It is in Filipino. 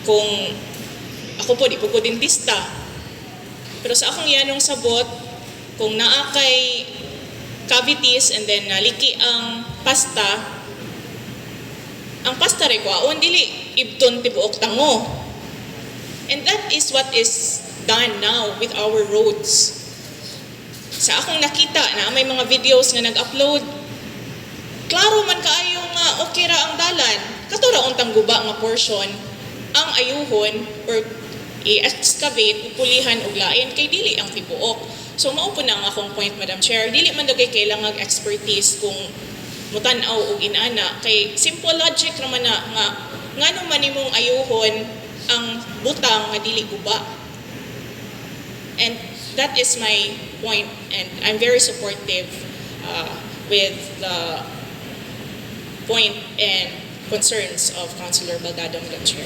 kung ako po, di po ko dentista. Pero sa akong yanong sabot, kung naa kay cavities and then naliki ang pasta rin ko, aon dili ibton tibuok tango. And that is what is done now with our roads. Sa akong nakita na may mga videos nga nag-upload, klaro man kaayo nga okay ra ang dalan. Katura untang guba nga portion ang ayuhon or i-excavate, upulihan og lain kay dili ang tibuok. So mao po na ang akong point, Madam Chair. Dili man dagay kailangan expertise kung mutan-aw og inana kay simple logic naman na nga ngano man nimong ayuhon ang butang nga dili guba. And that is my point, and I'm very supportive with the point and concerns of Councilor Baldado, Madam Chair.